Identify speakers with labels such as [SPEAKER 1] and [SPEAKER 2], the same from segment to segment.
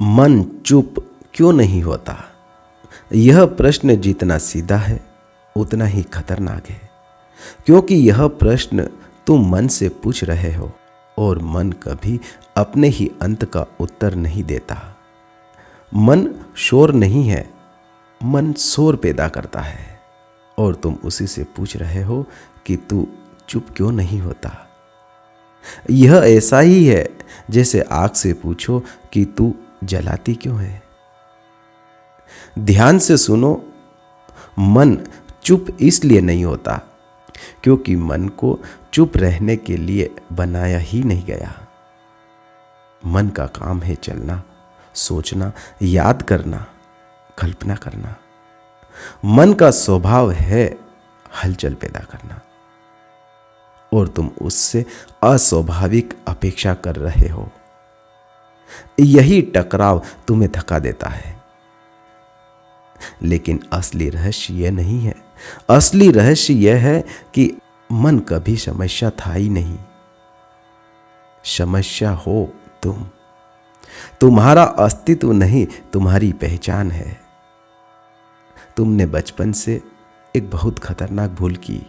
[SPEAKER 1] मन चुप क्यों नहीं होता? यह प्रश्न जितना सीधा है उतना ही खतरनाक है, क्योंकि यह प्रश्न तुम मन से पूछ रहे हो और मन कभी अपने ही अंत का उत्तर नहीं देता। मन शोर नहीं है, मन शोर पैदा करता है और तुम उसी से पूछ रहे हो कि तू चुप क्यों नहीं होता। यह ऐसा ही है जैसे आग से पूछो कि तू जलाती क्यों है। ध्यान से सुनो, मन चुप इसलिए नहीं होता क्योंकि मन को चुप रहने के लिए बनाया ही नहीं गया। मन का काम है चलना, सोचना, याद करना, कल्पना करना। मन का स्वभाव है हलचल पैदा करना और तुम उससे अस्वाभाविक अपेक्षा कर रहे हो। यही टकराव तुम्हें थका देता है। लेकिन असली रहस्य यह नहीं है। असली रहस्य यह है कि मन कभी समस्या था ही नहीं। समस्या हो तुम। तुम्हारा अस्तित्व नहीं, तुम्हारी पहचान है। तुमने बचपन से एक बहुत खतरनाक भूल की।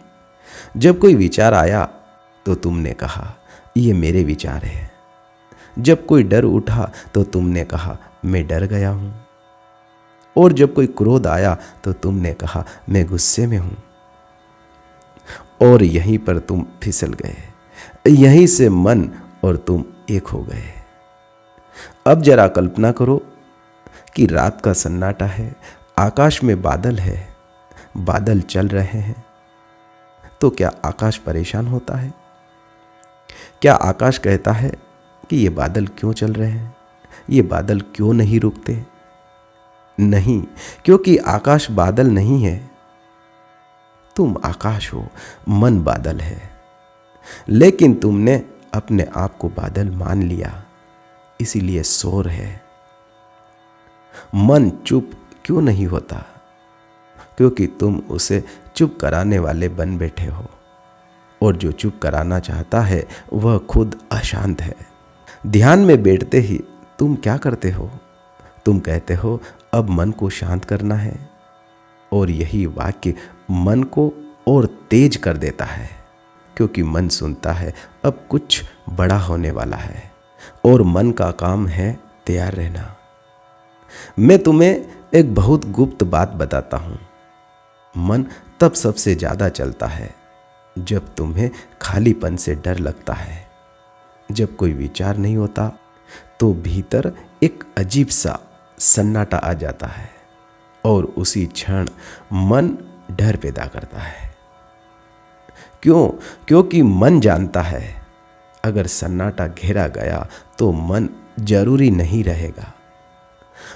[SPEAKER 1] जब कोई विचार आया तो तुमने कहा ये मेरे विचार है। जब कोई डर उठा तो तुमने कहा मैं डर गया हूं। और जब कोई क्रोध आया तो तुमने कहा मैं गुस्से में हूं। और यहीं पर तुम फिसल गए। यहीं से मन और तुम एक हो गए। अब जरा कल्पना करो कि रात का सन्नाटा है, आकाश में बादल है, बादल चल रहे हैं। तो क्या आकाश परेशान होता है? क्या आकाश कहता है कि ये बादल क्यों चल रहे हैं, ये बादल क्यों नहीं रुकते? नहीं, क्योंकि आकाश बादल नहीं है। तुम आकाश हो, मन बादल है। लेकिन तुमने अपने आप को बादल मान लिया, इसीलिए शोर है। मन चुप क्यों नहीं होता? क्योंकि तुम उसे चुप कराने वाले बन बैठे हो और जो चुप कराना चाहता है वह खुद अशांत है। ध्यान में बैठते ही तुम क्या करते हो? तुम कहते हो अब मन को शांत करना है, और यही वाक्य मन को और तेज कर देता है, क्योंकि मन सुनता है अब कुछ बड़ा होने वाला है और मन का काम है तैयार रहना। मैं तुम्हें एक बहुत गुप्त बात बताता हूं। मन तब सबसे ज्यादा चलता है जब तुम्हें खालीपन से डर लगता है। जब कोई विचार नहीं होता तो भीतर एक अजीब सा सन्नाटा आ जाता है और उसी क्षण मन डर पैदा करता है। क्यों? क्योंकि मन जानता है अगर सन्नाटा घेरा गया तो मन जरूरी नहीं रहेगा।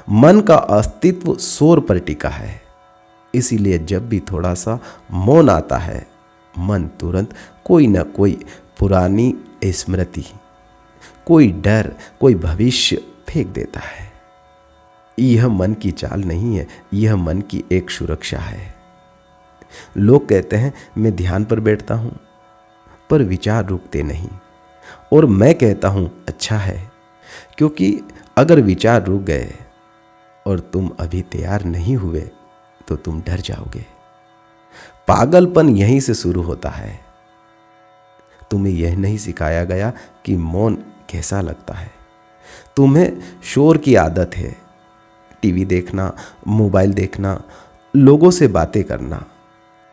[SPEAKER 1] मन का अस्तित्व शोर पर टिका है। इसीलिए जब भी थोड़ा सा मौन आता है, मन तुरंत कोई न कोई पुरानी स्मृति, कोई डर, कोई भविष्य फेंक देता है। यह मन की चाल नहीं है, यह मन की एक सुरक्षा है। लोग कहते हैं मैं ध्यान पर बैठता हूं पर विचार रुकते नहीं, और मैं कहता हूं अच्छा है, क्योंकि अगर विचार रुक गए और तुम अभी तैयार नहीं हुए तो तुम डर जाओगे। पागलपन यहीं से शुरू होता है। तुम्हें यह नहीं सिखाया गया कि मौन कैसा लगता है। तुम्हें शोर की आदत है, टीवी देखना, मोबाइल देखना, लोगों से बातें करना,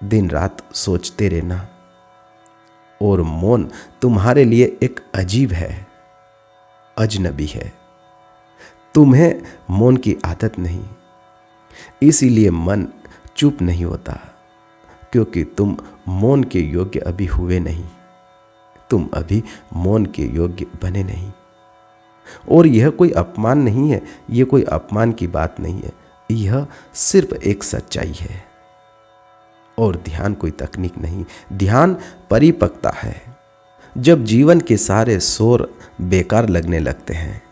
[SPEAKER 1] दिन रात सोचते रहना। और मौन तुम्हारे लिए एक अजीब है, अजनबी है। तुम्हें मौन की आदत नहीं, इसीलिए मन चुप नहीं होता, क्योंकि तुम मौन के योग्य अभी हुए नहीं। तुम अभी मौन के योग्य बने नहीं। और यह कोई अपमान नहीं है, यह कोई अपमान की बात नहीं है, यह सिर्फ एक सच्चाई है। और ध्यान कोई तकनीक नहीं, ध्यान परिपक्वता है। जब जीवन के सारे शोर बेकार लगने लगते हैं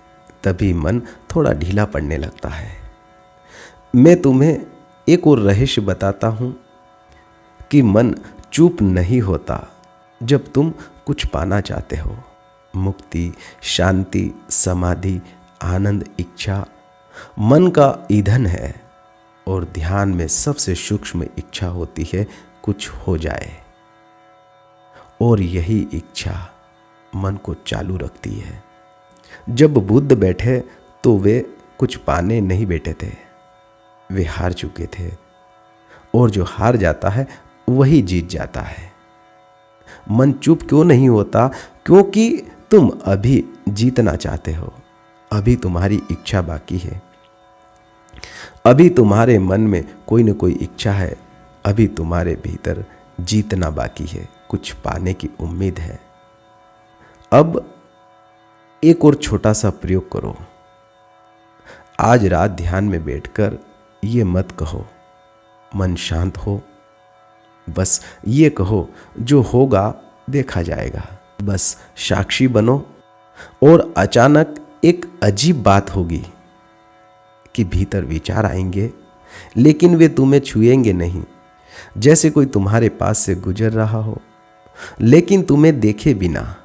[SPEAKER 1] तभी मन थोड़ा ढीला पड़ने लगता है। मैं तुम्हें एक और रहस्य बताता हूं कि मन चुप नहीं होता जब तुम कुछ पाना चाहते हो। मुक्ति, शांति, समाधि, आनंद, इच्छा, मन का ईंधन है और ध्यान में सबसे सूक्ष्म इच्छा होती है कुछ हो जाए, और यही इच्छा मन को चालू रखती है। जब बुद्ध बैठे तो वे कुछ पाने नहीं बैठे थे, वे हार चुके थे, और जो हार जाता है वही जीत जाता है। मन चुप क्यों नहीं होता? क्योंकि तुम अभी जीतना चाहते हो, अभी तुम्हारी इच्छा बाकी है, अभी तुम्हारे मन में कोई न कोई इच्छा है, अभी तुम्हारे भीतर जीतना बाकी है, कुछ पाने की उम्मीद है। अब एक और छोटा सा प्रयोग करो। आज रात ध्यान में बैठकर ये मत कहो मन शांत हो, बस ये कहो जो होगा देखा जाएगा। बस साक्षी बनो, और अचानक एक अजीब बात होगी कि भीतर विचार आएंगे, लेकिन वे तुम्हें छुएंगे नहीं। जैसे कोई तुम्हारे पास से गुजर रहा हो लेकिन तुम्हें देखे बिना,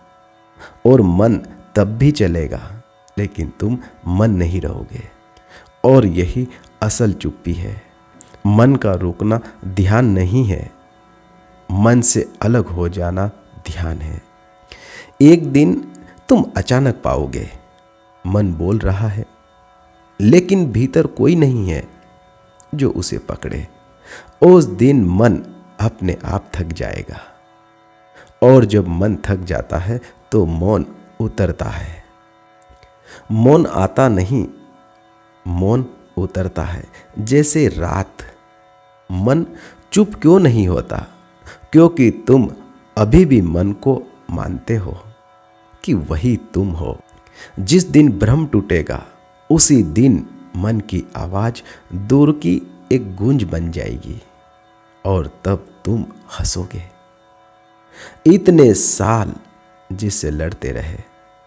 [SPEAKER 1] और मन तब भी चलेगा लेकिन तुम मन नहीं रहोगे। और यही असल चुप्पी है। मन का रुकना ध्यान नहीं है, मन से अलग हो जाना ध्यान है। एक दिन तुम अचानक पाओगे मन बोल रहा है, लेकिन भीतर कोई नहीं है जो उसे पकड़े। उस दिन मन अपने आप थक जाएगा, और जब मन थक जाता है तो मौन उतरता है। मौन आता नहीं, मौन उतरता है। जैसे रात। मन चुप क्यों नहीं होता? क्योंकि तुम अभी भी मन को मानते हो कि वही तुम हो। जिस दिन भ्रम टूटेगा उसी दिन मन की आवाज दूर की एक गूंज बन जाएगी, और तब तुम हंसोगे। इतने साल जिससे लड़ते रहे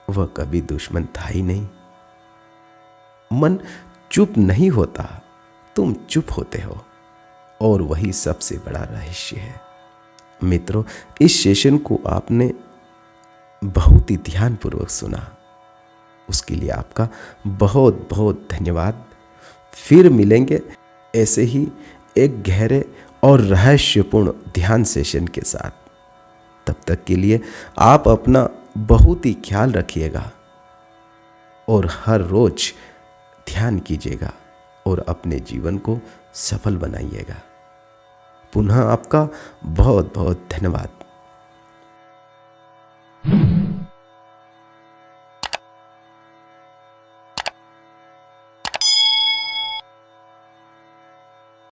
[SPEAKER 1] वह कभी दुश्मन था ही नहीं। मन चुप नहीं होता, तुम चुप होते हो, और वही सबसे बड़ा रहस्य है। मित्रों, इस सेशन को आपने बहुत ही ध्यानपूर्वक सुना, उसके लिए आपका बहुत बहुत धन्यवाद। फिर मिलेंगे ऐसे ही एक गहरे और रहस्यपूर्ण ध्यान सेशन के साथ। तब तक के लिए आप अपना बहुत ही ख्याल रखिएगा, और हर रोज ध्यान कीजिएगा और अपने जीवन को सफल बनाइएगा। पुनः आपका बहुत बहुत धन्यवाद।